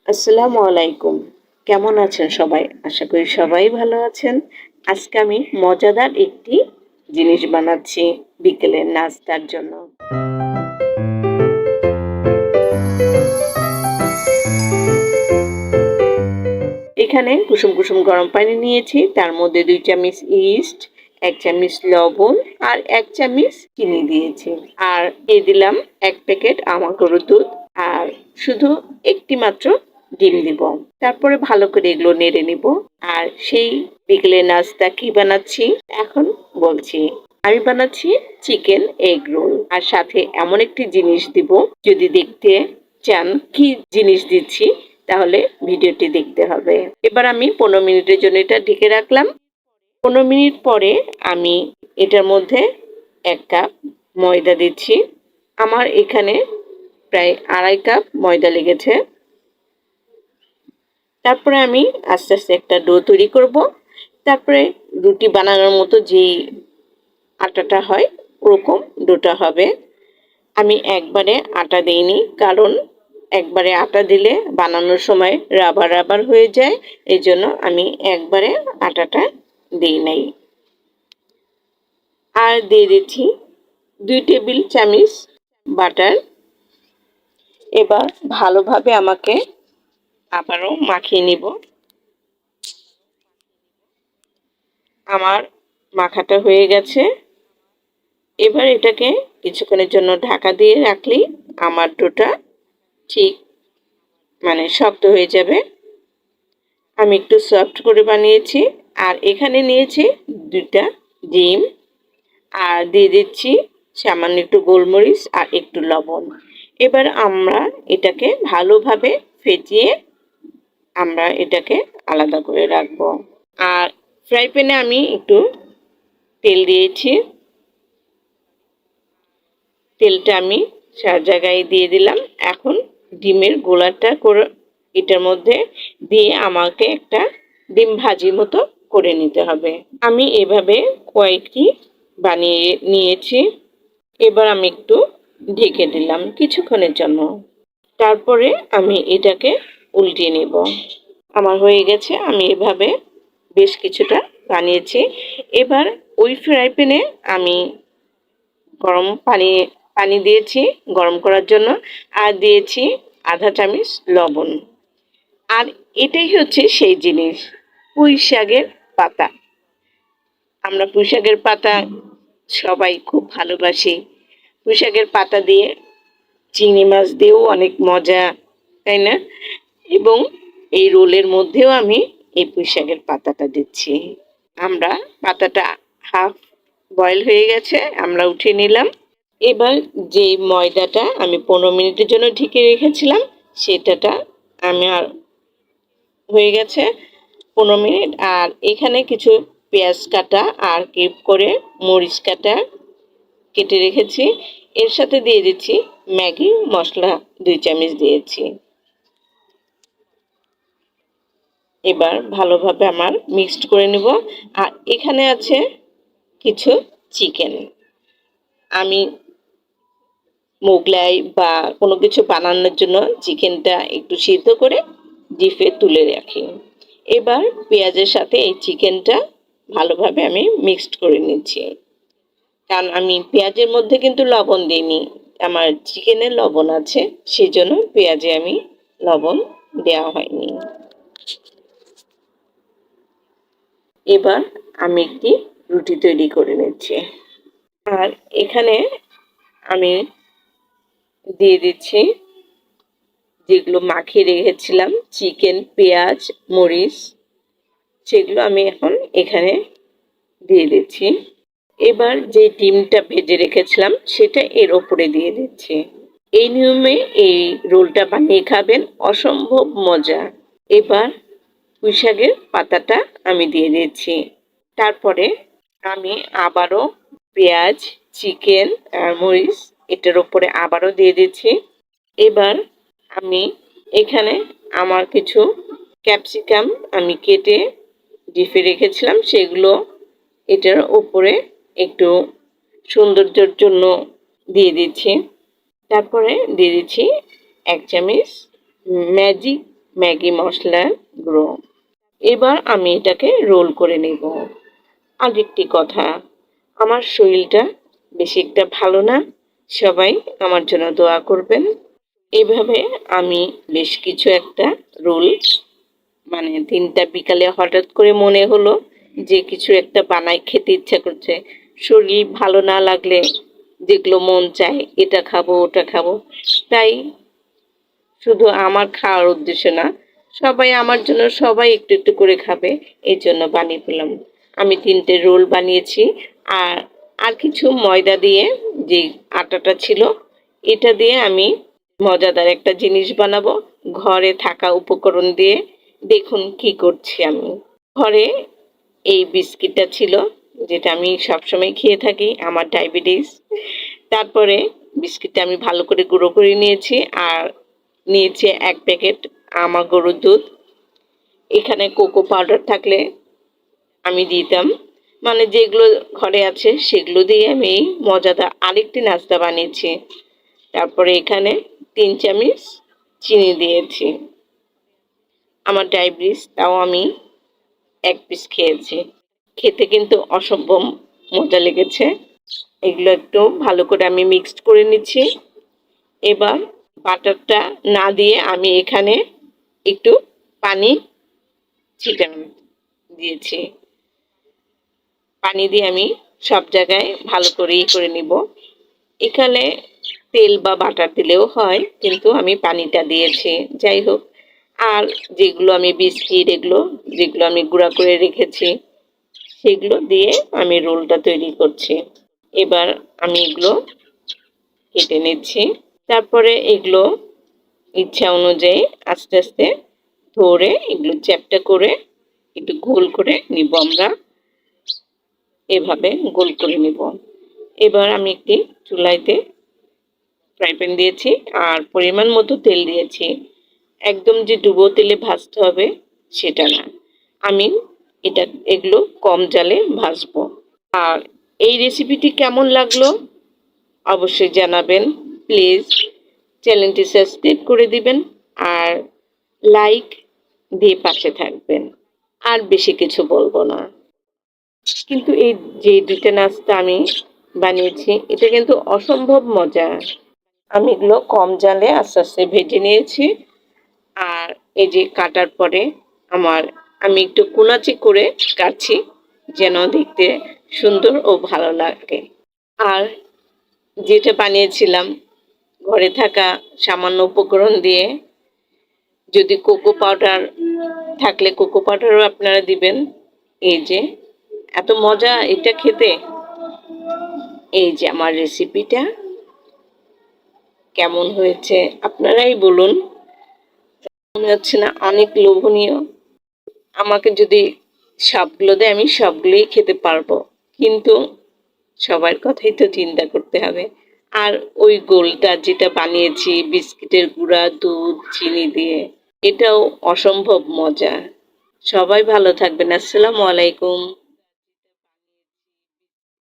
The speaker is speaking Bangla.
আসসালামু আলাইকুম। কেমন আছেন সবাই? আশা করি সবাই ভালো আছেন। আজকে আমি মজাদার একটি জিনিস বানাচ্ছি বিকেলের নাস্তার জন্য। এখানে কুসুম কুসুম গরম পানি নিয়েছি। তার মধ্যে ২ চামচ ইস্ট, ১ চামচ লবণ আর ১ চামচ চিনি দিয়েছি। আর দিলাম ১ প্যাকেট আমা গরুর দুধ আর শুধু একটি মাত্র ডিম দিব। তারপরে ভালো করে এগুলো নেড়ে নিব। আর সেই বিকেলের নাস্তা কি বানাচ্ছি এখন বলছি। আমি বানাচ্ছি চিকেন এগ রোল আর সাথে এমন একটি জিনিস দিব, যদি দেখতে চান কি জিনিস দিচ্ছি তাহলে ভিডিওটি দেখতে হবে। এবার আমি ১৫ মিনিটের জন্য এটা ঢেকে রাখলাম। ১৫ মিনিট পরে আমি এটার মধ্যে ১ কাপ ময়দা দিচ্ছি। আমার এখানে প্রায় ২.৫ কাপ ময়দা লেগেছে। তারপরে আমি আস্তে আস্তে একটা ডো তৈরি করব। তারপরে রুটি বানানোর মতো যেই আটাটা হয় ওরকম ডোটা হবে। আমি একবারে আটা দেইনি, কারণ একবারে আটা দিলে বানানোর সময় রাবার রাবার হয়ে যায়। এই জন্য আমি একবারে আটাটা দিই নাই। আর দিয়ে দিচ্ছি ২ টেবিল চামচ বাটার। এবার ভালোভাবে আমাকে আবারও মাখিয়ে নিব। আমার মাখাটা হয়ে গেছে। এবার এটাকে কিছুক্ষণের জন্য ঢাকা দিয়ে রাখলেই আমার ডোটা ঠিক শক্ত হয়ে যাবে। আমি একটু সফট করে বানিয়েছি। আর এখানে নিয়েছি ২টা ডিম আর দিয়ে দিচ্ছি সামান্য একটু গোলমরিচ আর একটু লবণ। এবার আমরা এটাকে ভালোভাবে ফেটিয়ে আমরা এটাকে আলাদা করে রাখব। আর ফ্রাই প্যানে আমি একটু তেল দিয়েছি। তেলটা আমি সব জায়গায় দিয়ে দিলাম। এখন ডিমের গোলাটা করে এটার মধ্যে দিয়ে আমাকে একটা ডিম ভাজি মতো করে নিতে হবে। আমি এভাবে কয়েকটি বানিয়ে নিয়েছি। এবার আমি একটু ঢেকে দিলাম কিছুক্ষণের জন্য। তারপরে আমি এটাকে উল্টিয়ে নেব। আমার হয়ে গেছে। আমি এভাবে বেশ কিছুটা বানিয়েছি। এবার ওই ফ্রাই প্যানে আমি গরম পানি দিয়েছি গরম করার জন্য, আর দিয়েছি আধা চামচ লবণ। আর এটাই হচ্ছে সেই জিনিস, পুঁই শাকের পাতা। আমরা পুঁই শাকের পাতা সবাই খুব ভালোবাসি। পুঁই শাকের পাতা দিয়ে চিংড়ি মাছ দিয়েও অনেক মজা, তাই না? এবং এই রোলের মধ্যেও আমি এই পুঁই শাকের পাতাটা দিচ্ছি। আমরা পাতাটা হাফ বয়েল হয়ে গেছে, আমরা উঠিয়ে নিলাম। এবার যে ময়দাটা আমি ১৫ মিনিটের জন্য ঢেকে রেখেছিলাম সেটাটা আমার হয়ে গেছে ১৫ মিনিট। আর এখানে কিছু পেঁয়াজ কাটা আর কিউব করে মরিচ কাটা কেটে রেখেছি। এর সাথে দিয়ে দিচ্ছি ম্যাগি মশলা ২ চামচ দিয়েছি। এবার ভালোভাবে আমার মিক্সড করে নেব। আর এখানে আছে কিছু চিকেন। আমি মোগলাই বা কোনো কিছু বানানোর জন্য চিকেনটা একটু সিদ্ধ করে ডিপে তুলে রাখি। এবার পেঁয়াজের সাথে এই চিকেনটা ভালোভাবে আমি মিক্সড করে নিচ্ছি, কারণ আমি পেঁয়াজের মধ্যে কিন্তু লবণ দিইনি। আমার চিকেনে লবণ আছে, সেই জন্য পেঁয়াজে আমি লবণ দেওয়া হয়নি। এবার আমি একটি রুটি তৈরি করে নিচ্ছি। আর এখানে আমি দিয়ে দিচ্ছি যেগুলো মাখিয়ে রেখেছিলাম চিকেন, পেঁয়াজ, মরিচ, সেগুলো আমি এখন এখানে দিয়ে দিচ্ছি। এবার যে ডিমটা ভেজে রেখেছিলাম সেটা এর ওপরে দিয়ে দিচ্ছি। এই নিয়মে এই রোলটা বানিয়ে খাবেন, অসম্ভব মজা। এবার পুঁই শাকের পাতাটা আমি দিয়ে দিচ্ছি। তারপরে আমি আবারও পেঁয়াজ, চিকেন আর মরিচ এটার ওপরে আবারও দিয়ে দিচ্ছি। এবার আমি এখানে আমার কিছু ক্যাপসিকাম আমি কেটে ডিপে রেখেছিলাম, সেগুলো এটার ওপরে একটু সৌন্দর্যের জন্য দিয়ে দিচ্ছি। তারপরে দিয়ে দিচ্ছি ১ চামচ ম্যাজিক ম্যাগি মশলার গুঁড়ো। এবার আমি এটাকে রোল করে নেব। আরেকটি কথা, আমার শরীরটা বেশি একটা ভালো না, সবাই আমার জন্য দোয়া করবেন। এভাবে আমি বেশ কিছু একটা রোল, মানে দিনটা বিকালে হঠাৎ করে মনে হলো যে কিছু একটা বানাই, খেতে ইচ্ছা করছে। শরীর ভালো না লাগলে যেগুলো মন চায়, এটা খাবো ওটা খাবো, তাই শুধু আমার খাওয়ার উদ্দেশ্য না, সবাই আমার জন্য, সবাই একটু একটু করে খাবে, এই জন্য বানিয়ে ফেললাম। আমি 3টে রোল বানিয়েছি। আর আর কিছু ময়দা দিয়ে, যে আটাটা ছিল, এটা দিয়ে আমি মজাদার একটা জিনিস বানাবো ঘরে থাকা উপকরণ দিয়ে। দেখুন কি করছি আমি। ঘরে এই বিস্কিটটা ছিল, যেটা আমি সবসময় খেয়ে থাকি, আমার ডায়াবেটিস। তারপরে বিস্কিটটা আমি ভালো করে গুঁড়ো করে নিয়েছি। আর নিয়েছি 1 প্যাকেট আমার গরুর দুধ। এখানে কোকো পাউডার থাকলে আমি দিতাম, মানে যেগুলো ঘরে আছে সেগুলো দিয়ে আমি এই মজাদার আরেকটি নাস্তা বানিয়েছি। তারপরে এখানে 3 চামচ চিনি দিয়েছি। আমার ডায়াবেটিস, তাও আমি 1 পিস খেয়েছি। খেতে কিন্তু অসম্ভব মজা লেগেছে। এগুলো একটু ভালো করে আমি মিক্সড করে নিচ্ছি। এবার বাটারটা না দিয়ে আমি এখানে একটু পানি ছিটানো দিয়েছি। পানি দিয়ে আমি সব জায়গায় ভালো করে করে নিব। এখানে তেল বা বাটার দিলেও হয়, কিন্তু আমি পানিটা দিয়েছি। যাই হোক, আর যেগুলো আমি বিস্কিট, যেগুলো আমি গুঁড়া করে রেখেছি, সেগুলো দিয়ে আমি রোলটা তৈরি করছি। এবার আমি এগুলো কেটে নিচ্ছি। তারপরে এগুলো ইচ্ছা অনুযায়ী আস্তে আস্তে ধরে এগুলো চ্যাপ্টা করে একটু গোল করে নিব আমরা। এভাবে গোল করে নিব। এবার আমি একটি চুলাইতে ফ্রাই প্যান দিয়েছি আর পরিমাণ মতো তেল দিয়েছি। একদম যে ডুবো তেলে ভাজতে হবে সেটা না, আমি এগুলো কম জালে ভাজবো। আর এই রেসিপিটি কেমন লাগলো অবশ্যই জানাবেন। প্লিজ চ্যানেলটি সাবস্ক্রাইব করে দিবেন আর লাইক দিয়ে পাশে থাকবেন। আর বেশি কিছু বলবো না। কিন্তু এই যে 2টা নাস্তা আমি বানিয়েছি, এটা কিন্তু অসম্ভব মজা। আমি এগুলো কম জালে আস্তে আস্তে ভেজে নিয়েছি। আর এই যে কাটার পরে আমি একটু কুনাচি করে কাটছি, যেন দেখতে সুন্দর ও ভালো লাগে। আর যেটা বানিয়েছিলাম ঘরে থাকা সামান্য উপকরণ দিয়ে, যদি কোকো পাউডার থাকলে কোকো পাউডারও আপনারা দিবেন। এই যে এত মজা এটা খেতে। এই যে আমার রেসিপিটা কেমন হয়েছে আপনারাই বলুন। মনে হচ্ছে না অনেক লোভনীয়? আমাকে যদি সবগুলো দেয় আমি সবগুলোই খেতে পারবো, কিন্তু সবার কথাই তো চিন্তা করতে হবে। আর ওই গোলটা যেটা বানিয়েছি বিস্কিটের গুঁড়া, দুধ, চিনি দিয়ে, এটাও অসম্ভব মজা। সবাই ভালো থাকবেন। আসসালামু আলাইকুম।